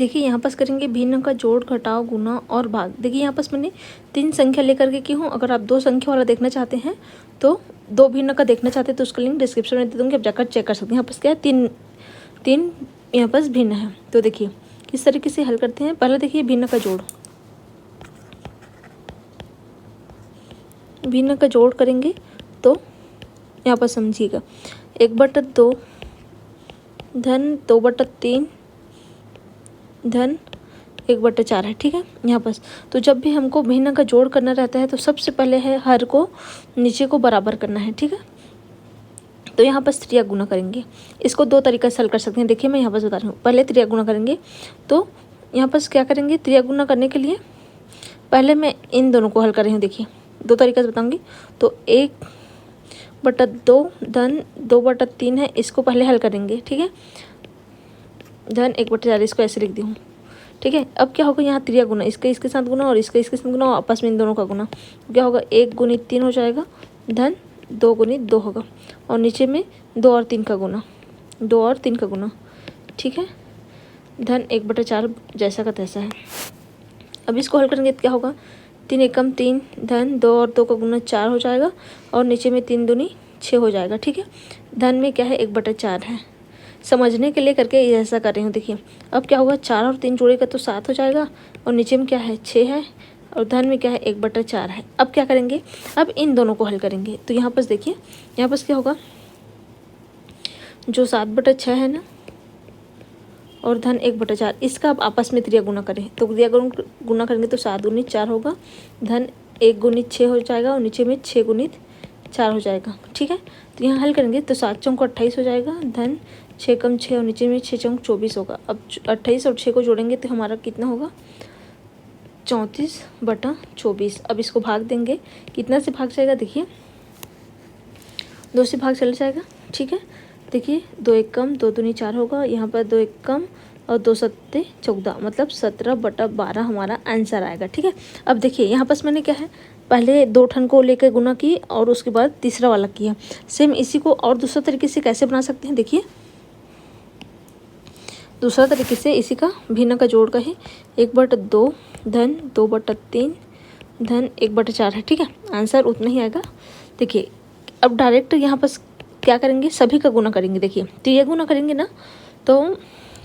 देखिए यहाँ पास करेंगे भिन्न का जोड़, घटाव, गुना और भाग। देखिए यहाँ पास मैंने 3 संख्या लेकर के की हूँ। अगर आप 2 संख्या वाला देखना चाहते हैं तो 2 भिन्न का देखना चाहते हैं तो उसका लिंक डिस्क्रिप्शन में दे दूँगी, आप जाकर चेक कर सकते हैं। यहाँ पास क्या है, तीन यहाँ पास भिन्न है। तो देखिए किस तरीके से हल करते हैं। पहले देखिए भिन्न का जोड़, भिन्न का जोड़ करेंगे तो यहाँ पर समझिएगा 1/2 धन 2/3 धन 1/4 है। ठीक है यहाँ पर। तो जब भी हमको भिन्न का जोड़ करना रहता है तो सबसे पहले है हर को नीचे को बराबर करना है। ठीक है, तो यहाँ पर त्रिया गुना करेंगे। इसको 2 तरीके से हल कर सकते हैं। देखिए मैं यहाँ पर बता रही हूँ। पहले त्रिया गुना करेंगे तो यहाँ पर क्या करेंगे, त्रिया गुना करने के लिए पहले मैं इन दोनों को हल कर रही हूँ। देखिए 2 तरीके से बताऊँगी। तो 1/2 धन 2/3 है, इसको पहले हल करेंगे। ठीक है, धन 1/4, इसको ऐसे लिख दी हूँ। ठीक है, अब क्या होगा, यहाँ त्रिया गुना, इसका इसके साथ गुना और इसका इसके साथ गुना, आपस में इन दोनों का गुना क्या होगा, 1 × 3 हो जाएगा, धन 2 × 2 होगा, और नीचे में 2 और 3 का गुना, 2 और 3 का गुना। ठीक है, धन 1/4 जैसा का तैसा है। अब इसको हल करेंगे तो क्या होगा, 3 एकम 3 धन 2 और 2 का गुना 4 हो जाएगा, और नीचे में 3 दूनी 6 हो जाएगा। ठीक है, धन में क्या है 1/4 है। समझने के लिए करके ऐसा कर रही हूँ। देखिए अब क्या होगा, 4 और 3 जोड़ेगा तो 7 हो जाएगा, और नीचे में क्या है 6 है, और धन में क्या है 1/4 है। अब क्या करेंगे, अब इन दोनों को हल करेंगे। तो यहाँ पर देखिए, यहाँ पर क्या होगा, जो 7/6 है ना, और धन 1/4, इसका आप आपस में त्रिया गुना करें। तो त्रिया गुना करेंगे तो 7 × 4 होगा, धन 1 × 6 हो जाएगा, और नीचे में 6 × 4 हो जाएगा। ठीक है, तो यहाँ हल करेंगे तो 7 चौक 28 हो जाएगा, धन 6 × 6 और नीचे में 6 चौक 24 होगा। अब 28 और 6 को जोड़ेंगे तो हमारा कितना होगा, 34/24। अब इसको भाग देंगे, कितना से भाग जाएगा, देखिए 2 से भाग चला जाएगा। ठीक है, देखिए 2 एकम 2 दूनी 4 होगा, यहाँ पर 2 एकम और 2 सत्ते 14, मतलब 17/12 हमारा आंसर आएगा। ठीक है, अब देखिए यहाँ पर मैंने क्या है, पहले 2 ठन को लेकर गुना की और उसके बाद तीसरा वाला किया। सेम इसी को और दूसरा तरीके से कैसे बना सकते हैं, देखिए दूसरा तरीके से इसी का भिन्न का जोड़ का है, 1/2 धन 2/3 धन 1/4 है। ठीक है, आंसर उतना ही आएगा। देखिए अब डायरेक्ट यहाँ पर क्या करेंगे, सभी का गुना करेंगे। देखिए तो ये गुना करेंगे ना, तो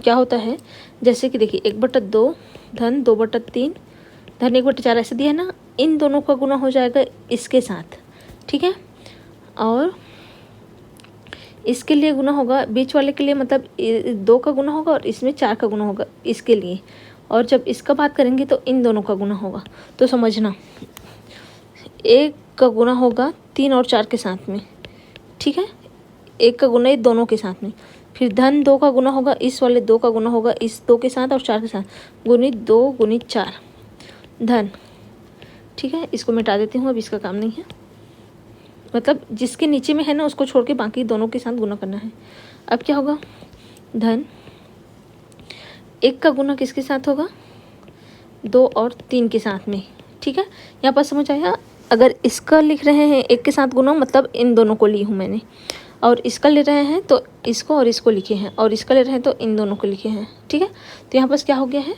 क्या होता है, जैसे कि देखिए 1/2 धन 2/3 धन 1/4 ऐसे दिया है ना, इन दोनों का गुना हो जाएगा इसके साथ। ठीक है, और इसके लिए गुना होगा, बीच वाले के लिए मतलब 2 का गुना होगा, और इसमें 4 का गुना होगा इसके लिए, और जब इसका बात करेंगे तो इन दोनों का गुना होगा। तो समझना, 1 का गुना होगा 3 और 4 के साथ में। ठीक है, 1 का गुना दोनों के साथ में, फिर धन 2 का गुना होगा, इस वाले 2 का गुना होगा इस 2 के साथ और 4 के साथ, गुणित 2 × 4 धन। ठीक है, इसको मिटा देती हूँ, अब इसका काम नहीं है, मतलब जिसके नीचे में है ना उसको छोड़ के बाकी दोनों के साथ गुना करना है। अब क्या होगा, धन 1 का गुना किसके साथ होगा, 2 और 3 के साथ में। ठीक है, यहाँ पर समझ आया। अगर इसका लिख रहे हैं 1 के साथ गुना, मतलब इन दोनों को ली हूँ मैंने, और इसका ले रहे हैं तो इसको और इसको लिखे हैं, और इसका ले रहे हैं तो इन दोनों को लिखे हैं। ठीक है, तो यहाँ पर क्या हो गया है,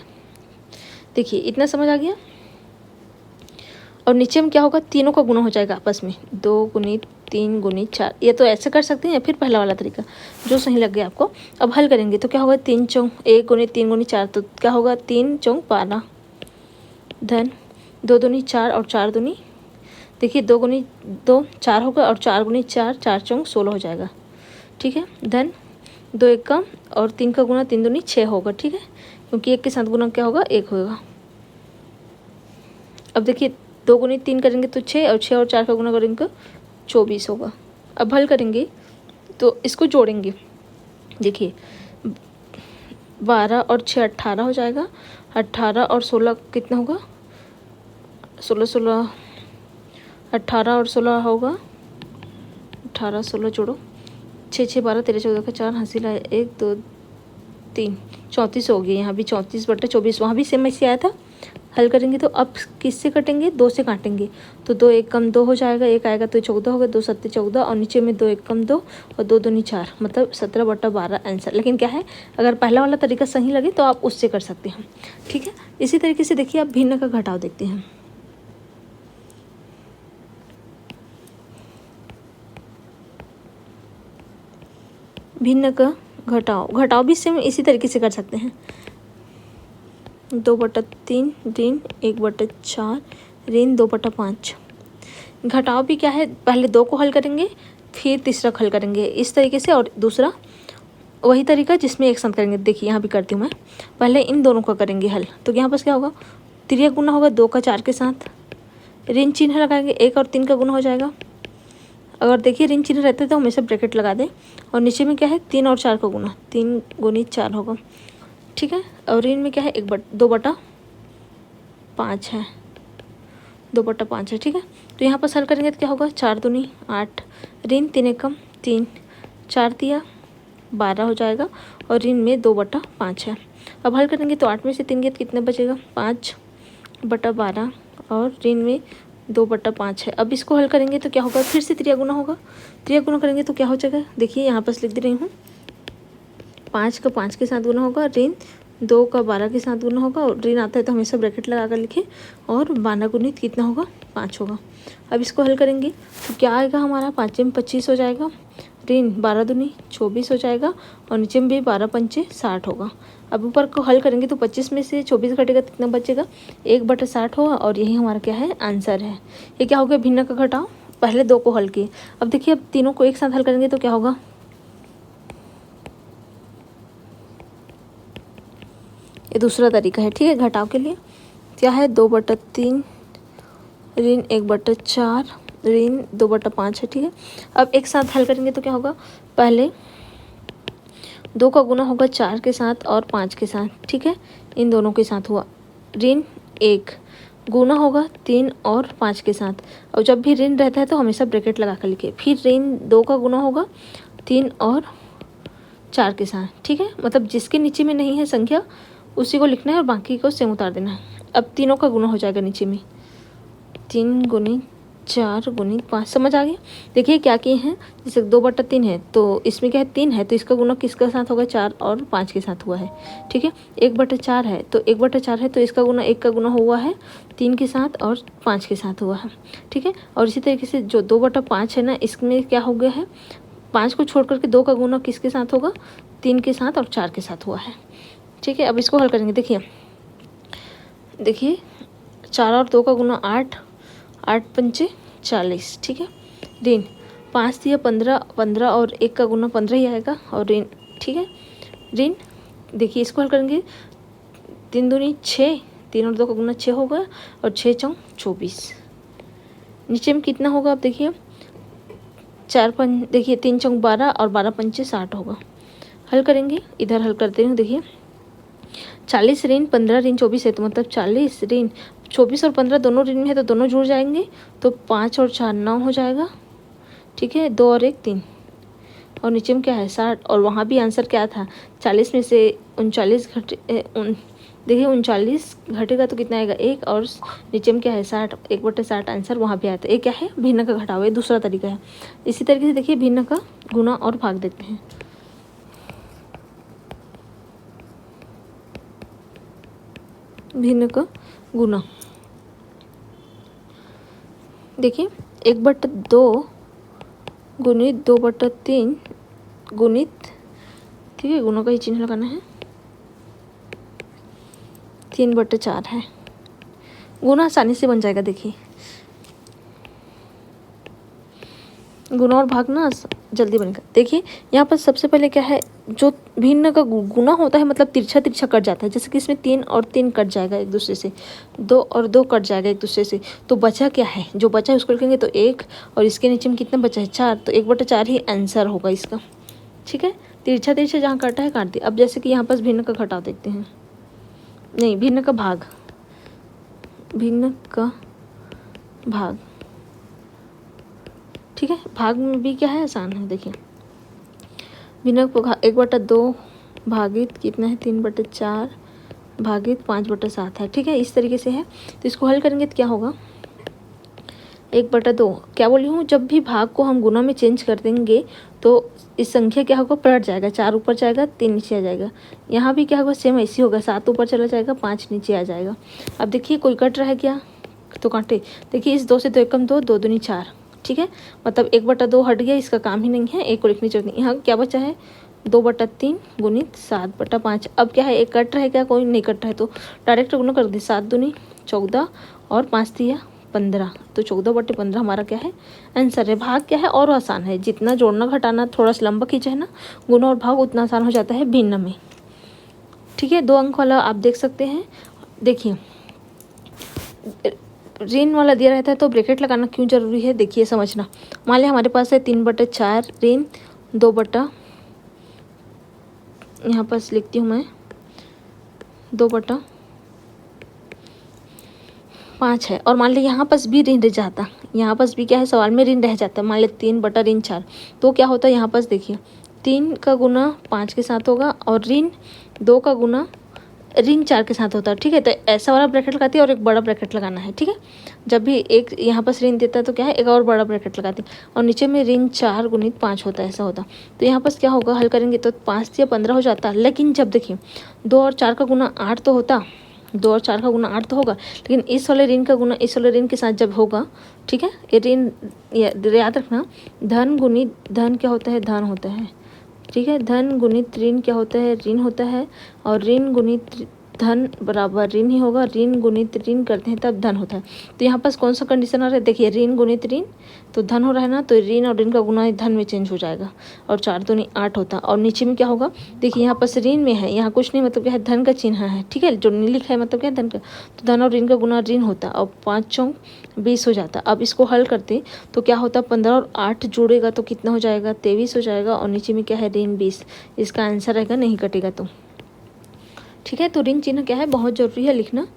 देखिए इतना समझ आ गया। और नीचे में क्या होगा, तीनों का गुना हो जाएगा आपस में, 2 × 3 × 4। ये तो ऐसे कर सकते हैं या फिर पहला वाला तरीका जो सही लग गया आपको। अब हल करेंगे तो क्या होगा, 3 चौक 1 × 3 × 4, तो क्या होगा 3 चौक 12 धन 2 दूनी 4 और 4 दूनी, देखिए 2 × 2 4 होगा, और 4 × 4 4 चौक 16 हो जाएगा। ठीक है, धन 2 एकम और 3 का गुना 3 दूनी 6 होगा। ठीक है, क्योंकि 1 के साथ गुना क्या होगा, 1 होगा। अब देखिए 2 × 3 करेंगे तो 6, और 6 और 4 का गुना करेंगे तो 24 होगा। अब हल करेंगे तो इसको जोड़ेंगे, देखिए 12 और 6 18 हो जाएगा, 18 और 16 कितना होगा, 16 18 और 16 होगा, 18 16 जोड़ो, 6 6 12 13 14 का 4 हासिल आया, 1 2 3 34 हो गई। यहाँ भी 34/24, वहाँ भी सेम ऐसे आया था, हल करेंगे तो अब किससे कटेंगे, 2 से काटेंगे तो 2 एक कम 2 हो जाएगा, 1 आएगा तो 14 होगा, 2 सत्ते 14 और नीचे में 2 एक कम 2 और 2 दूनी 4 मतलब 17/12 आंसर। लेकिन क्या है, अगर पहला वाला तरीका सही लगे तो आप उससे कर सकते हैं। ठीक है, इसी तरीके से देखिए आप भिन्न का घटाव देखते हैं। भिन्न का घटाव भी सेम इसी तरीके से कर सकते हैं। 2/3 ऋण 1/4 ऋण 2/5। घटाव भी क्या है, पहले 2 को हल करेंगे फिर तीसरा को हल करेंगे इस तरीके से, और दूसरा वही तरीका जिसमें एक साथ करेंगे। देखिए यहाँ भी करती हूँ मैं, पहले इन दोनों का करेंगे हल। तो यहाँ पर क्या होगा, 3 गुना होगा 2 का 4 के साथ, ऋण चिन्ह लगाएंगे 1 और 3 का गुना हो जाएगा। अगर देखिए ऋण चिन्ह रहते तो हमेशा ब्रैकेट लगा दें, और नीचे में क्या है 3 और 4 का गुना, 3 गुणित 4 होगा। ठीक है, और ऋण में क्या है 2/5 है, 2/5 है। ठीक है, तो यहाँ पर हल करेंगे तो क्या होगा, 4 दूनी 8 ऋण 3 एकम 3 4 दिया 12 हो जाएगा, और ऋण में 2/5 है। अब हल करेंगे तो 8 में से 3 गए तो कितने बचेगा, 5/12 और ऋण में 2/5 है। अब इसको हल करेंगे तो क्या होगा, फिर से 3 गुना होगा, 3 गुना करेंगे तो क्या हो जाएगा, देखिए यहाँ पर लिख दे रही हूँ, 5 का 5 के साथ गुना होगा, ऋण 2 का 12 के साथ गुना होगा, और ऋण आता है तो हमेशा ब्रैकेट लगा कर लिखे, और 12 गुणित कितना होगा 5 होगा। अब इसको हल करेंगे तो क्या आएगा हमारा, 5 में 25 हो जाएगा, ऋण 12 दूनी 24 हो जाएगा, और नीचे में भी 12 पंचे 60 होगा। अब ऊपर को हल करेंगे तो 25 में से 24 घटेगा तो कितना बचेगा, 1/60 होगा, और यही हमारा क्या है आंसर है। ये क्या हो गया, भिन्न का घटाव। पहले 2 को हल किए, अब देखिए अब तीनों को एक साथ हल करेंगे तो क्या होगा, ये दूसरा तरीका है। ठीक है, घटाव के लिए क्या है, 2/3 ऋण 1/4 ऋण 2/5 है। ठीक है, अब एक साथ हल करेंगे तो क्या होगा, पहले 2 का गुना होगा 4 के साथ और 5 के साथ। ठीक है, इन दोनों के साथ हुआ, ऋण 1 गुना होगा 3 और 5 के साथ, और जब भी ऋण रहता है तो हमेशा ब्रैकेट लगा कर लिखिए। फिर ऋण 2 का गुना होगा 3 और 4 के साथ। ठीक है, मतलब जिसके नीचे में नहीं है संख्या उसी को लिखना है और बाकी को सेम उतार देना है। अब तीनों का गुना हो जाएगा नीचे में, 3 गुनी 4 गुनी 5, समझ आ गया। देखिए क्या किए हैं, जैसे 2/3 है तो इसमें क्या है 3 है तो इसका गुना किसके साथ होगा, 4 और 5 के साथ हुआ है। ठीक है, 1/4 है तो 1/4 है तो इसका गुना 1 का गुना हुआ है 3 के साथ और 5 के साथ हुआ है। ठीक है, और इसी तरीके से जो 2/5 है ना, इसमें क्या हो गया है, 5 को छोड़ करके 2 का गुना किसके साथ होगा, 3 के साथ और 4 के साथ हुआ है। ठीक है, अब इसको हल करेंगे। देखिए 4 और 2 का गुना 8, 8 पंचे 40। ठीक है, ऋण 5 दिया 15, 15 और 1 का गुना 15 ही आएगा, और ऋण, ठीक है, ऋण देखिए इसको हल करेंगे, 3 दूनी 6, 3 और 2 का गुना 6 होगा, और 6 चौं 24। नीचे में कितना होगा, आप देखिए 3 चौं 12 और 12 पंचे 60 होगा। हल करेंगे, इधर हल करते हैं। देखिए 40 ऋण 15 ऋण 24 है, तो मतलब 40 ऋण 24 और 15 दोनों ऋण में है तो दोनों जुड़ जाएंगे, तो 5 और 4 9 हो जाएगा। ठीक है, 2 और 1 3, और नीचे में क्या है 60, और वहाँ भी आंसर क्या था, 40 में से 39 देखिए 39 घटेगा तो कितना आएगा 1, और नीचे में क्या है 60, 1/60 आंसर वहाँ भी आया था। ये क्या है, भिन्न का घटाव, ये दूसरा तरीका है। इसी तरीके से देखिए भिन्न का गुना और भाग देखते हैं। भिन्न का गुना, देखिए 1/2 गुणित 2/3 गुणित, ठीक है गुणों का ही चिन्ह लगाना है, 3/4 है। गुना आसानी से बन जाएगा। देखिए गुना और भाग ना जल्दी बनेगा। देखिए यहाँ पर सबसे पहले क्या है, जो भिन्न का गुना होता है मतलब तिरछा तिरछा कट जाता है, जैसे कि इसमें 3 और 3 कट जाएगा एक दूसरे से, 2 और 2 कट जाएगा एक दूसरे से, तो बचा क्या है, जो बचा है उसको लिखेंगे तो 1, और इसके नीचे में कितना बचा है 4, तो 1/4 ही आंसर होगा इसका। ठीक है, तिरछा तिरछा जहाँ काटा है काट दिया। अब जैसे कि यहाँ पर भिन्न का घटाव देखते हैं, नहीं भिन्न का भाग, भिन्न का भाग, ठीक है, भाग में भी क्या है आसान है। देखिए भिन्न का 1/2 भागित कितना है 3/4 भागित 5/7 है, ठीक है, इस तरीके से है। तो इसको हल करेंगे तो क्या होगा, 1/2। क्या बोली हूँ, जब भी भाग को हम गुना में चेंज कर देंगे तो इस संख्या क्या होगा, पलट जाएगा, 4 ऊपर जाएगा, 3 नीचे आ जाएगा। यहाँ भी क्या होगा, सेम ऐसे होगा, 7 ऊपर चला जाएगा, 5 नीचे आ जाएगा। अब देखिए कोई कट रहा है क्या, तो कांटे, देखिए इस 2 से 2 एकम 2, 2 दूनी 4, ठीक है, मतलब 1/2 हट गया, इसका काम ही नहीं है, एक को लिखनी चाहिए। यहाँ क्या बचा है, 2/3 गुणित 7/5। अब क्या है, एक कट रहा है क्या, कोई नहीं कट रहा है, तो डायरेक्ट गुना कर दी, 7 दूनी 14 और 5 दिया 15, तो 14/15 हमारा क्या है, आंसर है। भाग क्या है, और आसान है, जितना जोड़ना घटाना थोड़ा सा लंबा खींचा है ना गुना और भाग, उतना आसान हो जाता है भिन्न में, ठीक है। 2 अंक वाला आप देख सकते हैं। देखिए ऋण वाला दिया रहता है तो ब्रैकेट लगाना क्यों जरूरी है, देखिए समझना। मान लिया हमारे पास है 3/4 ऋण 2 यहाँ पर लिखती हूँ मैं 2/5 है, और मान लिया यहाँ पास भी ऋण रह जाता, यहाँ पास भी क्या है, सवाल में ऋण रह जाता है, मान लिया 3/4, तो क्या होता है, यहाँ पास देखिए 3 का गुना 5 के साथ होगा और ऋण 2 का गुना ऋण 4 के साथ होता है, ठीक है। तो ऐसा वाला ब्रैकेट लगाती है और एक बड़ा ब्रैकेट लगाना है, ठीक है। जब भी एक यहाँ पर ऋण देता है तो क्या है, एक और बड़ा ब्रैकेट लगाती है, और नीचे में ऋण 4 गुणित 5 होता है, ऐसा होता। तो यहाँ पर क्या होगा, हल करेंगे तो 5 या 15 हो जाता, लेकिन जब देखिए 2 और 4 का गुना 8 तो होता, 2 और 4 का गुना 8 तो होगा, लेकिन इस वाले ऋण का गुना इस वाले ऋण के साथ जब होगा, ठीक है, ये ऋण याद रखना, धन गुणित धन क्या होता है, धन होता है, ठीक है। धन गुणित ऋण क्या होता है, ऋण होता है, और ऋण गुणित धन बराबर ऋण ही होगा, ऋण गुणित ऋण करते हैं तब धन होता है। तो यहाँ पास कौन सा कंडीशन आ रहा है, देखिए ऋण गुणित ऋण तो धन हो रहा है ना, तो ऋण और ऋण का गुना धन में चेंज हो जाएगा, और 4 दूनी 8 होता, और नीचे में क्या होगा, देखिए यहाँ पास ऋण में है, यहाँ कुछ नहीं, मतलब क्या है, धन का चिन्ह है, ठीक है, जो नहीं लिखा है मतलब क्या है, धन का, तो धन और ऋण का गुना ऋण होता, और 5 चौक 20 हो जाता। अब इसको हल करते तो क्या होता, 15 और 8 जोड़ेगा तो कितना हो जाएगा, 23 हो जाएगा, और नीचे में क्या है, ऋण 20, इसका आंसर रहेगा, नहीं कटेगा तो, ठीक है। तो ऋण चिन्ह क्या है, बहुत जरूरी है लिखना।